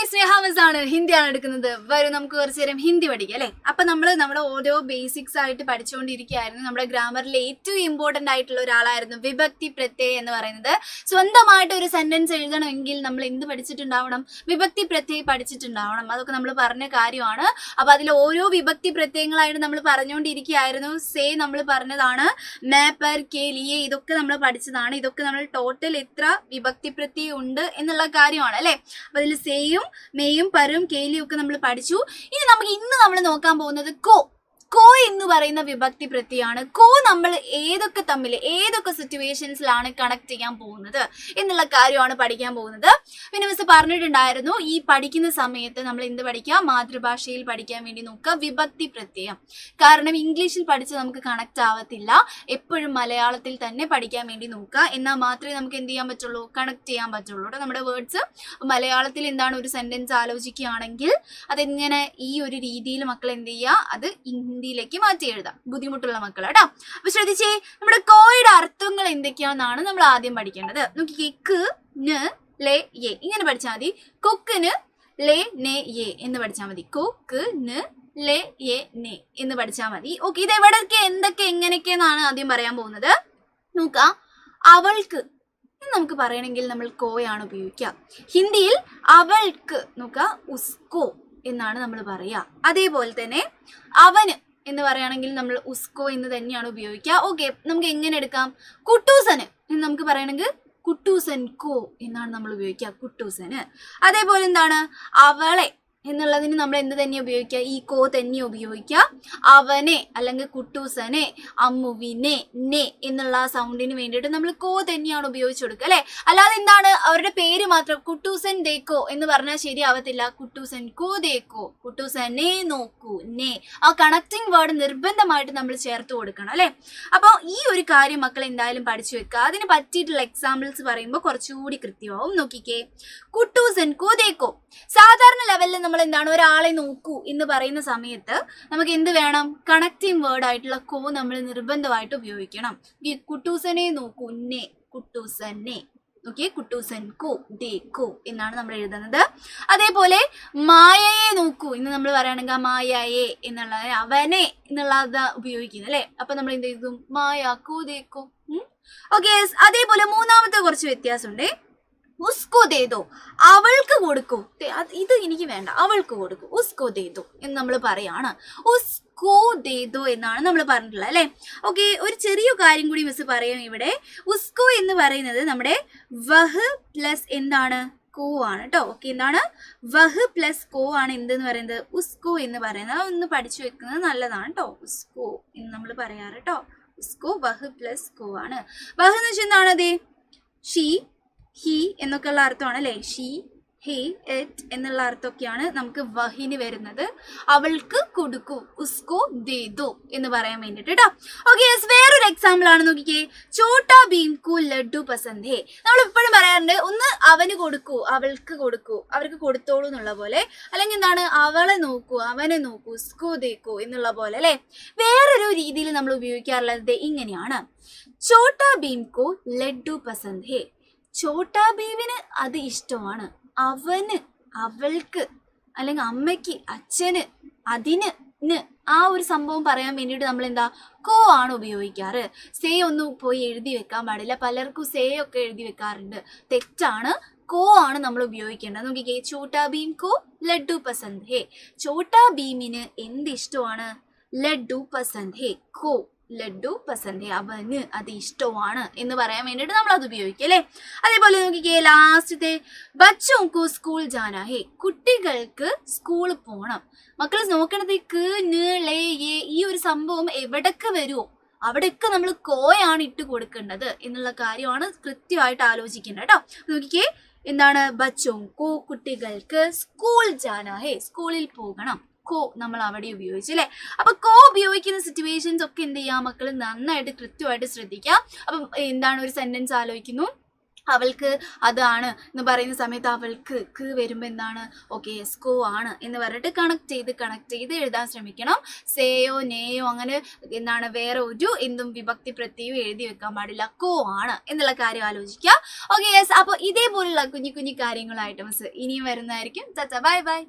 സ്നേഹാമസാണ് ഹിന്ദിയാണ് എടുക്കുന്നത്. വരും നമുക്ക് കുറച്ചു നേരം ഹിന്ദി പഠിക്കാം അല്ലെ. അപ്പൊ നമ്മുടെ ഓരോ ബേസിക്സ് ആയിട്ട് പഠിച്ചുകൊണ്ടിരിക്കുകയായിരുന്നു. നമ്മുടെ ഗ്രാമറിലെ ഏറ്റവും ഇമ്പോർട്ടന്റ് ആയിട്ടുള്ള ഒരാളായിരുന്നു വിഭക്തി പ്രത്യയ എന്ന് പറയുന്നത്. സ്വന്തമായിട്ട് ഒരു സെന്റൻസ് എഴുതണമെങ്കിൽ നമ്മൾ എന്ത് പഠിച്ചിട്ടുണ്ടാവണം? വിഭക്തി പ്രത്യയം പഠിച്ചിട്ടുണ്ടാവണം. അതൊക്കെ നമ്മൾ പറഞ്ഞ കാര്യമാണ്. അപ്പൊ അതിൽ ഓരോ വിഭക്തി പ്രത്യയങ്ങളായിട്ട് നമ്മൾ പറഞ്ഞുകൊണ്ടിരിക്കുകയായിരുന്നു. നമ്മൾ പറഞ്ഞതാണ് മേപ്പർ കെ ലിയെ, ഇതൊക്കെ നമ്മൾ പഠിച്ചതാണ്. ഇതൊക്കെ നമ്മൾ ടോട്ടൽ എത്ര വിഭക്തി പ്രത്യയം ഉണ്ട് എന്നുള്ള കാര്യമാണ് അല്ലെ. അപ്പൊ അതിൽ സെയും മെയും പരും കേലിയും ഒക്കെ നമ്മൾ പഠിച്ചു. ഇന്ന് നമ്മൾ നോക്കാൻ പോകുന്നത് കോ എന്ന് പറയുന്ന വിഭക്തി പ്രത്യയാണ്. കോ നമ്മൾ ഏതൊക്കെ സിറ്റുവേഷൻസിലാണ് കണക്ട് ചെയ്യാൻ പോകുന്നത് എന്നുള്ള കാര്യമാണ് പഠിക്കാൻ പോകുന്നത്. പിന്നെ മിസ് പറഞ്ഞിട്ടുണ്ടായിരുന്നു, ഈ പഠിക്കുന്ന സമയത്ത് നമ്മൾ എന്ത് പഠിക്കുക? മാതൃഭാഷയിൽ പഠിക്കാൻ വേണ്ടി നോക്കുക വിഭക്തി പ്രത്യയം. കാരണം ഇംഗ്ലീഷിൽ പഠിച്ച് നമുക്ക് കണക്ട് ആവത്തില്ല. എപ്പോഴും മലയാളത്തിൽ തന്നെ പഠിക്കാൻ വേണ്ടി നോക്കുക. എന്നാൽ മാത്രമേ നമുക്ക് എന്ത് ചെയ്യാൻ പറ്റുള്ളൂ? കണക്ട് ചെയ്യാൻ പറ്റുള്ളൂ. നമ്മുടെ വേർഡ്സ് മലയാളത്തിൽ എന്താണ് ഒരു സെന്റൻസ് ആലോചിക്കുകയാണെങ്കിൽ അതെങ്ങനെ ഈ ഒരു രീതിയിൽ മക്കൾ എന്ത് ചെയ്യുക? അത് ഹിന്ദിയിലേക്ക് മാറ്റി എഴുതാം, ബുദ്ധിമുട്ടുള്ള മക്കൾ കേട്ടോ. അപ്പൊ ശ്രദ്ധിച്ചേ, നമ്മുടെ കോയുടെ അർത്ഥങ്ങൾ എന്തൊക്കെയാണെന്നാണ് നമ്മൾ ആദ്യം പഠിക്കേണ്ടത്. നോക്കിക്കേ, ക് ന് ലേ യേ ഇങ്ങനെ പഠിച്ചാൽ മതി. കൊക്കിന് ലേ നേ യേ എന്ന് പഠിച്ചാൽ മതി. കൊക്ക് ന് ലേ യേ നേ എന്ന് പഠിച്ചാൽ മതി. ഓക്കെ, ഇത് എവിടെയൊക്കെ എന്തൊക്കെ എങ്ങനെയൊക്കെയെന്നാണ് ആദ്യം പറയാൻ പോകുന്നത്. നോക്കാം, അവൾക്ക് നമുക്ക് പറയണമെങ്കിൽ നമ്മൾ കോയാണ് ഉപയോഗിക്കുക. ഹിന്ദിയിൽ അവൾക്ക് നോക്കുക ഉസ്കോ എന്നാണ് നമ്മൾ പറയുക. അതേപോലെ തന്നെ അവന് എന്ന് പറയുകയാണെങ്കിൽ നമ്മൾ ഉസ്കോ എന്ന് തന്നെയാണ് ഉപയോഗിക്കുക. ഓക്കെ, നമുക്ക് എങ്ങനെ എടുക്കാം? കുട്ടൂസന് എന്ന് നമുക്ക് പറയണമെങ്കിൽ കുട്ടൂസൻ കോ എന്നാണ് നമ്മൾ ഉപയോഗിക്കുക, കുട്ടൂസന്. അതേപോലെ എന്താണ് അവളെ എന്നുള്ളതിന് നമ്മൾ എന്ത് തന്നെ ഉപയോഗിക്കുക? ഈ കോ തന്നെ ഉപയോഗിക്കുക. അവനെ അല്ലെങ്കിൽ കുട്ടൂസനെ, അമ്മുവിനെ, നെ എന്നുള്ള സൗണ്ടിന് വേണ്ടിയിട്ട് നമ്മൾ കോ തന്നെയാണ് ഉപയോഗിച്ചു കൊടുക്കുക അല്ലെ. അല്ലാതെ എന്താണ് അവരുടെ പേര് മാത്രം കുട്ടൂസൻ ദേക്കോ എന്ന് പറഞ്ഞാൽ ശരിയാവത്തില്ല. കുട്ടൂസൻ കോ ദേക്കോ, കുട്ടൂസനെ നോക്കൂ, നെ ആ കണക്റ്റിംഗ് വേർഡ് നിർബന്ധമായിട്ട് നമ്മൾ ചേർത്ത് കൊടുക്കണം അല്ലെ. അപ്പോൾ ഈ ഒരു കാര്യം മക്കൾ എന്തായാലും പഠിച്ചു വെക്കുക. അതിന് പറ്റിയിട്ടുള്ള എക്സാമ്പിൾസ് പറയുമ്പോൾ കുറച്ചുകൂടി കൃത്യമാവും. നോക്കിക്കേ, കുട്ടൂസൻ കോ ദേക്കോ. സാധാരണ ലെവലിൽ നമ്മൾ എന്താണ് ഒരാളെ നോക്കൂ എന്ന് പറയുന്ന സമയത്ത് നമുക്ക് എന്ത് വേണം? കണക്റ്റിംഗ് വേർഡ് ആയിട്ടുള്ള കോ നമ്മൾ നിർബന്ധമായിട്ട് ഉപയോഗിക്കണം. കുട്ടൂസനെ നോക്കൂ, നെ, കുട്ടൂസനെ. ഓക്കെ, കുട്ടൂസൻ കോ ദേക്കോ എന്നാണ് നമ്മൾ എഴുതുന്നത്. അതേപോലെ മായയെ നോക്കൂ എന്ന് നമ്മൾ പറയുകയാണെങ്കിൽ മായയെ എന്നുള്ള അവനെ എന്നുള്ളത് ഉപയോഗിക്കുന്നത് അല്ലെ. അപ്പൊ നമ്മൾ എന്ത് ചെയ്തു? മായ കോ ദേക്കോ. ഓക്കെ, അതേപോലെ മൂന്നാമത്തെ കുറച്ച് വ്യത്യാസമുണ്ട്. ഉസ്കോ ദേദോ, അവൾക്ക് കൊടുക്കൂ. ഇത് എനിക്ക് വേണ്ട, അവൾക്ക് കൊടുക്കൂ. ഉസ്കോ ദേദോ എന്ന് നമ്മൾ പറയാണ്. ഉസ്കോ ദേദോ എന്നാണ് നമ്മൾ പറഞ്ഞിട്ടുള്ളത് അല്ലെ. ഓക്കെ, ഒരു ചെറിയ കാര്യം കൂടി മിസ് പറയാം ഇവിടെ. ഉസ്കോ എന്ന് പറയുന്നത് നമ്മുടെ വഹ് പ്ലസ് എന്താണ്? കോ ആണ് കേട്ടോ. ഓക്കെ, എന്താണ്? വഹ് പ്ലസ് കോ ആണ് എന്തെന്ന് പറയുന്നത്? ഉസ്കോ എന്ന് പറയുന്നത്. ഒന്ന് പഠിച്ചു വെക്കുന്നത് നല്ലതാണ് കേട്ടോ. ഉസ്കോ എന്ന് നമ്മൾ പറയാറ് കേട്ടോ. ഉസ്കോ വഹ് പ്ലസ് കോ ആണ്. വഹ് എന്ന് വെച്ചാൽ എന്താണ്? അതെ, ഷീ, ഹി എന്നൊക്കെയുള്ള അർത്ഥമാണ് അല്ലെ. ഷീ, ഹി, ഇറ്റ് എന്നുള്ള അർത്ഥമൊക്കെയാണ് നമുക്ക് വഹിന് വരുന്നത്. അവൾക്ക് കൊടുക്കൂ, ഉസ്കോ ദേദോ എന്ന് പറയാൻ വേണ്ടിട്ട് കേട്ടോ. ഓക്കെ, വേറൊരു എക്സാമ്പിൾ ആണ്. നോക്കിക്കേ, ചോട്ടാ ഭീം കു ലഡ്ഡു പസന്ത് ഹേ. നമ്മൾ എപ്പോഴും പറയാറുണ്ട്, ഒന്ന് അവന് കൊടുക്കൂ, അവൾക്ക് കൊടുക്കൂ, അവർക്ക് കൊടുത്തോളൂ എന്നുള്ള പോലെ. അല്ലെങ്കിൽ എന്താണ്? അവളെ നോക്കൂ, അവനെ നോക്കൂ, ഉസ്കോ ദേക്കോ എന്നുള്ള പോലെ അല്ലെ. വേറൊരു രീതിയിൽ നമ്മൾ ഉപയോഗിക്കാറുള്ളത് ഇങ്ങനെയാണ്. ചോട്ടാ ഭീം കു ലഡ്ഡു പസന്ത് ഹേ. ചോട്ടാ ഭീമിന് അത് ഇഷ്ടമാണ്. അവന്, അവൾക്ക്, അല്ലെങ്കിൽ അമ്മയ്ക്ക്, അച്ഛന്, അതിന്, ആ ഒരു സംഭവം പറയാൻ വേണ്ടിയിട്ട് നമ്മൾ എന്താ? കോ ആണ് ഉപയോഗിക്കാറ്. സേ ഒന്നും പോയി എഴുതി വെക്കാൻ പാടില്ല. പലർക്കും സേ ഒക്കെ എഴുതി വെക്കാറുണ്ട്, തെറ്റാണ്. കോ ആണ് നമ്മൾ ഉപയോഗിക്കേണ്ടത്. നോക്കിക്കേ, ചോട്ടാ ഭീം കോ ലഡ്ഡു പസന്ത് ഹേ. ചോട്ടാ ഭീമിന് എന്ത് ഇഷ്ടമാണ്? ലഡ്ഡു പസന്ത് ഹേ. കോ ലഡ്ഡു പസന്ത് ഹേ, അവന് അത് ഇഷ്ടമാണ് എന്ന് പറയാൻ വേണ്ടിയിട്ട് നമ്മൾ അത് ഉപയോഗിക്കും അല്ലെ. അതേപോലെ നോക്കിക്കേ, ലാസ്റ്റത്തെ ബച്ചോങ്കു സ്കൂൾ ജാനാ ഹേ. കുട്ടികൾക്ക് സ്കൂളിൽ പോകണം. മക്കൾ നോക്കണത് ക് ന് ലേ യേ ഈ ഒരു സംഭവം എവിടൊക്കെ വരുമോ അവിടെയൊക്കെ നമ്മൾ കോയാണ് ഇട്ട് കൊടുക്കേണ്ടത് എന്നുള്ള കാര്യമാണ് കൃത്യമായിട്ട് ആലോചിക്കേണ്ടത് കേട്ടോ. നോക്കിക്കേ, എന്താണ്? ബച്ചോങ്കു കുട്ടികൾക്ക് സ്കൂൾ ജാനാ ഹേ, സ്കൂളിൽ പോകണം. കോ നമ്മൾ അവിടെ ഉപയോഗിച്ചു അല്ലെ. അപ്പൊ കോ ഉപയോഗിക്കുന്ന സിറ്റുവേഷൻസ് ഒക്കെ എന്ത് ചെയ്യാം മക്കൾ? നന്നായിട്ട് കൃത്യമായിട്ട് ശ്രദ്ധിക്കാം. അപ്പം എന്താണ്? ഒരു സെന്റൻസ് ആലോചിക്കുന്നു, അവൾക്ക് അതാണ് എന്ന് പറയുന്ന സമയത്ത് അവൾക്ക് ക്ക് വരുമ്പോൾ എന്താണ് ഓക്കെ എസ്കോ ആണ് എന്ന് പറഞ്ഞിട്ട് കണക്ട് ചെയ്ത് എഴുതാൻ ശ്രമിക്കണം. സേയോ നേയോ അങ്ങനെ എന്താണ് വേറെ ഒരു എന്തും വിഭക്തി പ്രത്യയം എഴുതി വെക്കാൻ പാടില്ല. കോ ആണ് എന്നുള്ള കാര്യം ആലോചിക്കുക. Okay yes. അപ്പോൾ ഇതേപോലുള്ള കുഞ്ഞു കുഞ്ഞു കാര്യങ്ങളായിട്ട് മിസ് ഇനിയും വരുന്നതായിരിക്കും. Bye bye.